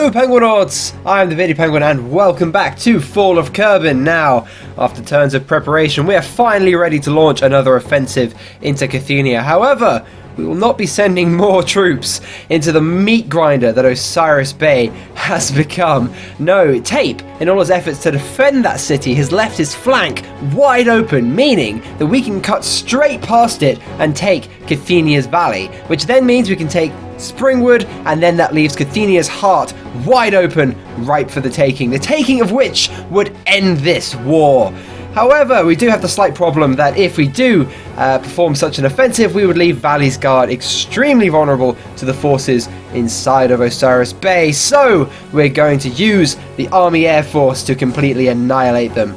Hello Penguinauts! I'm the Video Penguin and welcome back to Fall of Kerbin. Now, after turns of preparation, we are finally ready to launch another offensive into Kerthenia. However, we will not be sending more troops into the meat grinder that Osiris Bay has become. No, Tape, in all his efforts to defend that city, has left his flank wide open, meaning that we can cut straight past it and take Kerthenia's valley, which then means we can take Springwood, and then that leaves Kerthenia's heart wide open, ripe for the taking of which would end this war. However, we do have the slight problem that if we do perform such an offensive, we would leave Valley's Guard extremely vulnerable to the forces inside of Osiris Bay, so we're going to use the Army Air Force to completely annihilate them.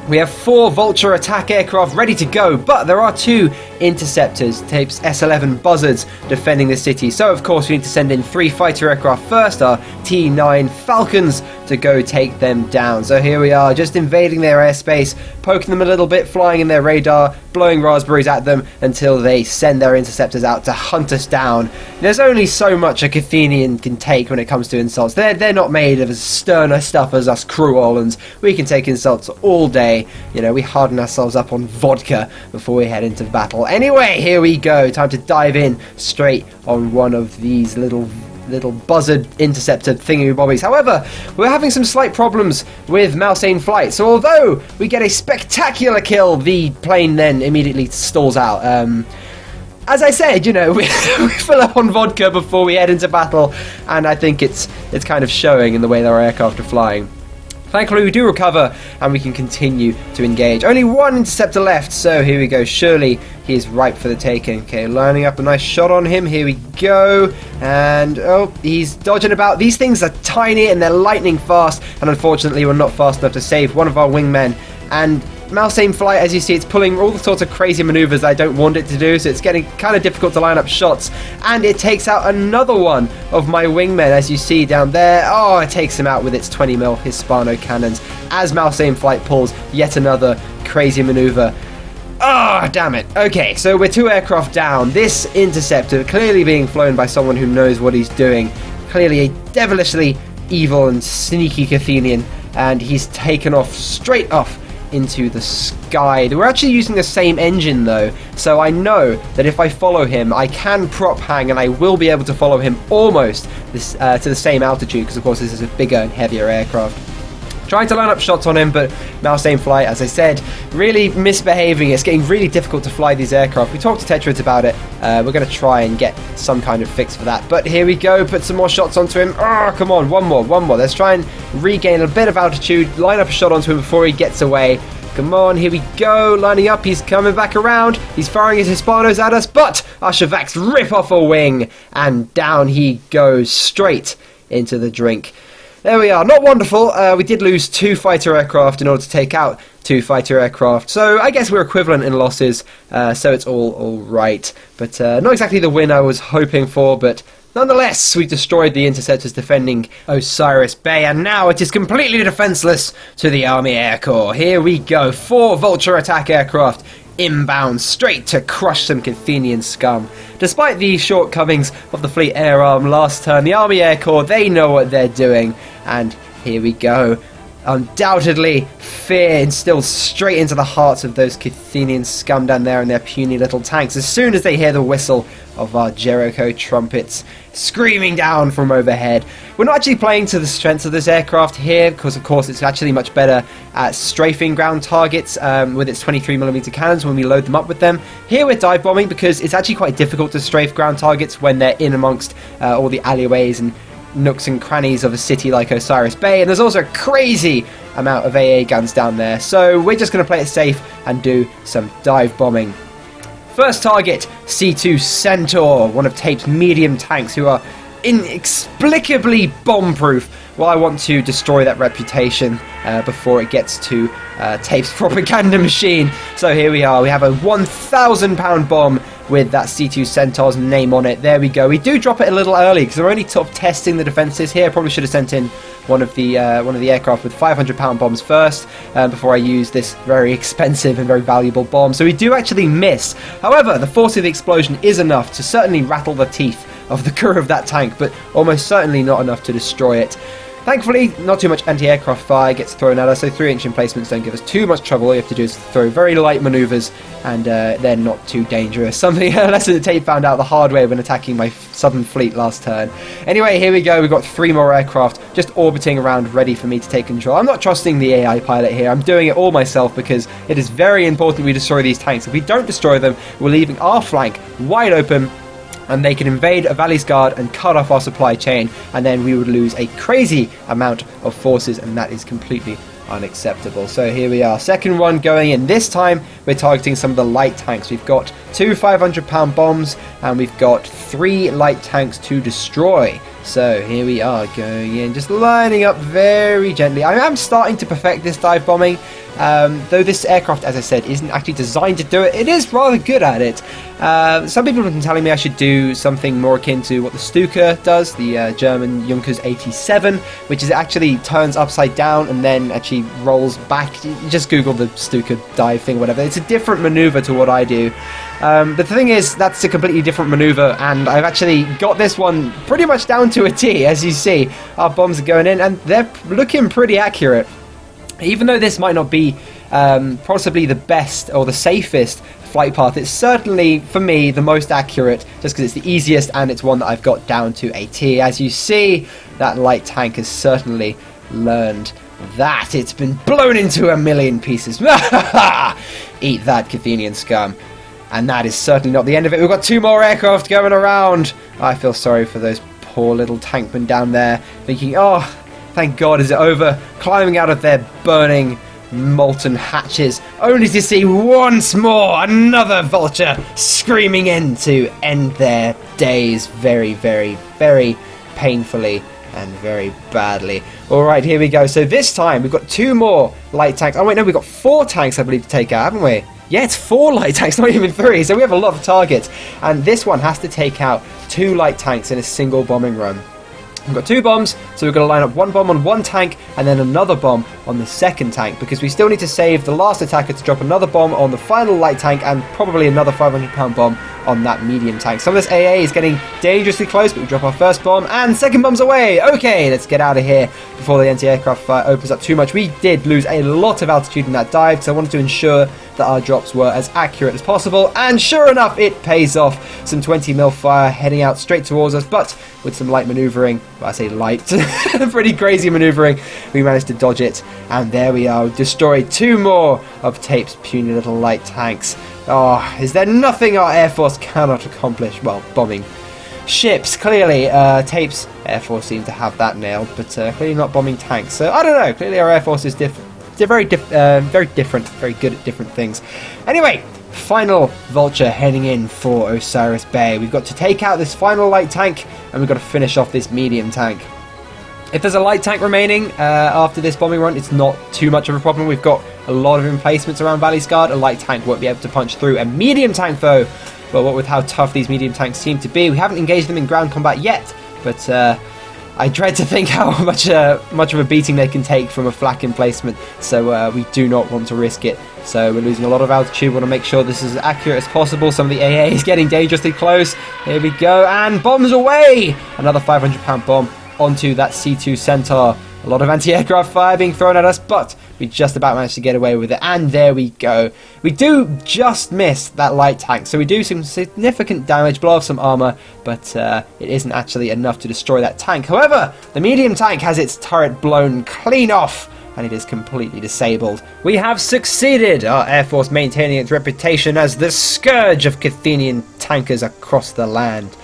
We have 4 Vulture attack aircraft ready to go, but there are 2 interceptors, Tape's S-11 Buzzards, defending the city. So, of course, we need to send in 3 fighter aircraft first, our T-9 Falcons, to go take them down. So here we are, just invading their airspace, poking them a little bit, flying in their radar, blowing raspberries at them until they send their interceptors out to hunt us down. There's only so much a Kerthenian can take when it comes to insults. They're not made of as sterner stuff as us Kruolans. We can take insults all day. You know, we harden ourselves up on vodka before we head into battle. Anyway, here we go. Time to dive in straight on one of these little buzzard interceptor thingy-bobbies. However, we're having some slight problems with mouse aim flight, so although we get a spectacular kill, the plane then immediately stalls out. As I said, you know, we fill up on vodka before we head into battle, and I think it's kind of showing in the way that our aircraft are flying. Thankfully, we do recover, and we can continue to engage. Only 1 interceptor left, so here we go. Surely he is ripe for the taking. Okay, lining up a nice shot on him. Here we go. And, oh, he's dodging about. These things are tiny, and they're lightning fast, and unfortunately, we're not fast enough to save one of our wingmen. And mouse aim flight, as you see, it's pulling all the sorts of crazy maneuvers I don't want it to do, so it's getting kind of difficult to line up shots, and it takes out another one of my wingmen, as you see down there. Oh, it takes him out with its 20mm Hispano cannons as mouse aim flight pulls yet another crazy maneuver. Ah, oh, damn it. Okay, so we're 2 aircraft down. This interceptor clearly being flown by someone who knows what he's doing, clearly a devilishly evil and sneaky Kerthenian, and he's taken off straight off into the sky. We're actually using the same engine though, so I know that if I follow him, I can prop hang and I will be able to follow him almost to the same altitude, because of course this is a bigger and heavier aircraft. Trying to line up shots on him, but mouse aim flight, as I said, really misbehaving. It's getting really difficult to fly these aircraft. We talked to Tetrad about it. We're going to try and get some kind of fix for that. But here we go, put some more shots onto him. Oh, come on, one more. Let's try and regain a bit of altitude, line up a shot onto him before he gets away. Come on, here we go, lining up, he's coming back around, he's firing his Hispanos at us, but our Shavaks rip off a wing, and down he goes, straight into the drink. There we are, not wonderful. We did lose 2 fighter aircraft in order to take out 2 fighter aircraft, so I guess we're equivalent in losses, so it's all right. But not exactly the win I was hoping for, but nonetheless, we destroyed the interceptors defending Osiris Bay, and now it is completely defenseless to the Army Air Corps. Here we go, 4 Vulture attack aircraft inbound, straight to crush some Kerthenian scum. Despite the shortcomings of the Fleet Air Arm last turn, the Army Air Corps, they know what they're doing, and here we go. Undoubtedly, fear instilled straight into the hearts of those Kerthenian scum down there in their puny little tanks as soon as they hear the whistle of our Jericho trumpets screaming down from overhead. We're not actually playing to the strengths of this aircraft here, because of course it's actually much better at strafing ground targets with its 23mm cannons when we load them up with them. Here we're dive bombing because it's actually quite difficult to strafe ground targets when they're in amongst all the alleyways and nooks and crannies of a city like Osiris Bay, and there's also a crazy amount of AA guns down there, so we're just going to play it safe and do some dive bombing. First target, C2 Centaur, one of Tape's medium tanks who are inexplicably bomb-proof. Well, I want to destroy that reputation before it gets to Tape's propaganda machine. So here we are, we have a 1,000-pound bomb with that C2 Centaur's name on it. There we go. We do drop it a little early because we're only sort of testing the defences here. Probably should have sent in one of the aircraft with 500-pound bombs first before I use this very expensive and very valuable bomb. So we do actually miss. However, the force of the explosion is enough to certainly rattle the teeth of the crew of that tank, but almost certainly not enough to destroy it. Thankfully, not too much anti-aircraft fire gets thrown at us, so 3-inch emplacements don't give us too much trouble. All you have to do is throw very light manoeuvres, and they're not too dangerous. Something lesson that Tape found out the hard way when attacking my southern fleet last turn. Anyway, here we go. We've got 3 more aircraft just orbiting around, ready for me to take control. I'm not trusting the AI pilot here. I'm doing it all myself because it is very important we destroy these tanks. If we don't destroy them, we're leaving our flank wide open, and they can invade a Valley's Guard and cut off our supply chain, and then we would lose a crazy amount of forces, and that is completely unacceptable. So here we are, second one going in. This time we're targeting some of the light tanks. We've got 2 500-pound bombs, and we've got 3 light tanks to destroy. So here we are going in, just lining up very gently. I am starting to perfect this dive bombing. Though this aircraft, as I said, isn't actually designed to do it, it is rather good at it. Some people have been telling me I should do something more akin to what the Stuka does, the German Junkers 87, which is it actually turns upside down and then actually rolls back. You just Google the Stuka dive thing, whatever. It's a different maneuver to what I do. But the thing is, that's a completely different maneuver, and I've actually got this one pretty much down to a T. As you see, our bombs are going in, and they're looking pretty accurate. Even though this might not be possibly the best or the safest flight path, it's certainly, for me, the most accurate, just because it's the easiest and it's one that I've got down to a T. As you see, that light tank has certainly learned that. It's been blown into a million pieces. Eat that, Kerthenian scum. And that is certainly not the end of it. We've got 2 more aircraft going around. I feel sorry for those poor little tankmen down there, thinking, oh, thank God, is it over? Climbing out of their burning, molten hatches, only to see once more another vulture screaming in to end their days very, very, very painfully and very badly. Alright, here we go. So this time, we've got 2 more light tanks. Oh wait, no, we've got 4 tanks, I believe, to take out, haven't we? Yeah, it's 4 light tanks, not even 3, so we have a lot of targets. And this one has to take out 2 light tanks in a single bombing run. We've got 2 bombs, so we're going to line up 1 bomb on 1 tank and then another bomb on the second tank, because we still need to save the last attacker to drop another bomb on the final light tank and probably another 500-pound bomb on that medium tank. Some of this AA is getting dangerously close, but we drop our first bomb and second bomb's away. Okay, let's get out of here before the anti-aircraft fire opens up too much. We did lose a lot of altitude in that dive, so I wanted to ensure that our drops were as accurate as possible, and sure enough, it pays off. Some 20mm fire heading out straight towards us, but with some light manoeuvring, well, I say light, pretty crazy manoeuvring, we managed to dodge it, and there we are. We've destroyed 2 more of Tape's puny little light tanks. Oh, is there nothing our Air Force cannot accomplish? Well, bombing ships, clearly. Tape's Air Force seems to have that nailed, but clearly not bombing tanks. So, I don't know, clearly our Air Force is different. They're very different, very good at different things. Anyway, final vulture heading in for Osiris Bay. We've got to take out this final light tank, and we've got to finish off this medium tank. If there's a light tank remaining after this bombing run, it's not too much of a problem. We've got a lot of emplacements around Valley's Guard. A light tank won't be able to punch through. A medium tank, though, well, what with how tough these medium tanks seem to be, we haven't engaged them in ground combat yet, but I dread to think how much of a beating they can take from a flak emplacement, so we do not want to risk it. So we're losing a lot of altitude. We want to make sure this is as accurate as possible. Some of the AA is getting dangerously close. Here we go, and bombs away! Another 500-pound bomb onto that C2 Centaur. A lot of anti-aircraft fire being thrown at us, but we just about managed to get away with it, and there we go. We do just miss that light tank, so we do some significant damage, blow off some armor, but it isn't actually enough to destroy that tank. However, the medium tank has its turret blown clean off, and it is completely disabled. We have succeeded, our Air Force maintaining its reputation as the scourge of Kerthenian tankers across the land.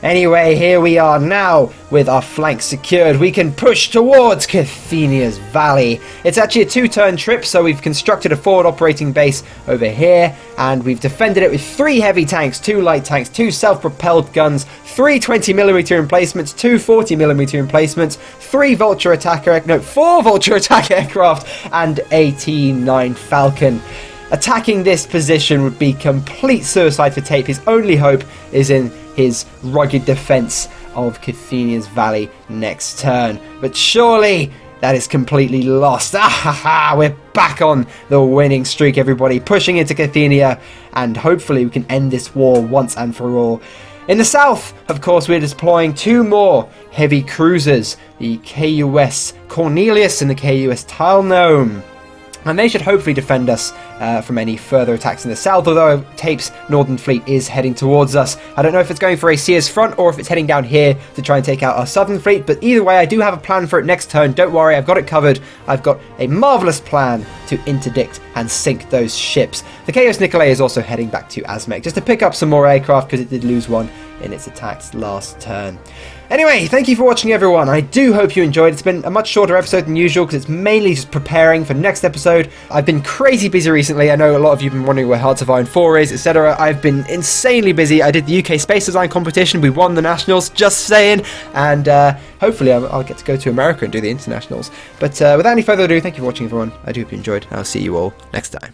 Anyway, here we are now with our flanks secured. We can push towards Kerthenia's Valley. It's actually a 2-turn trip, so we've constructed a forward operating base over here, and we've defended it with 3 heavy tanks, 2 light tanks, 2 self-propelled guns, 3 20mm emplacements, 2 40mm emplacements, 4 vulture attack aircraft, and a T9 Falcon. Attacking this position would be complete suicide for Tape. His only hope is in his rugged defense of Kerthenia's Valley next turn. But surely that is completely lost. We're back on the winning streak, everybody. Pushing into Kerthenia, and hopefully we can end this war once and for all. In the south, of course, we're deploying 2 more heavy cruisers, the KUS Cornelius and the KUS Tile Gnome. And they should hopefully defend us from any further attacks in the south, although Tape's northern fleet is heading towards us. I don't know if it's going for a Sears front or if it's heading down here to try and take out our southern fleet, but either way, I do have a plan for it next turn. Don't worry, I've got it covered. I've got a marvellous plan to interdict and sink those ships. The KS Nikolai is also heading back to Azmek, just to pick up some more aircraft, because it did lose one in its attacks last turn. Anyway, thank you for watching, everyone. I do hope you enjoyed. It's been a much shorter episode than usual because it's mainly just preparing for next episode. I've been crazy busy recently. I know a lot of you have been wondering where Hearts of Iron 4 is, etc. I've been insanely busy. I did the UK Space Design competition. We won the Nationals, just saying. And hopefully I'll get to go to America and do the Internationals. But without any further ado, thank you for watching, everyone. I do hope you enjoyed. I'll see you all next time.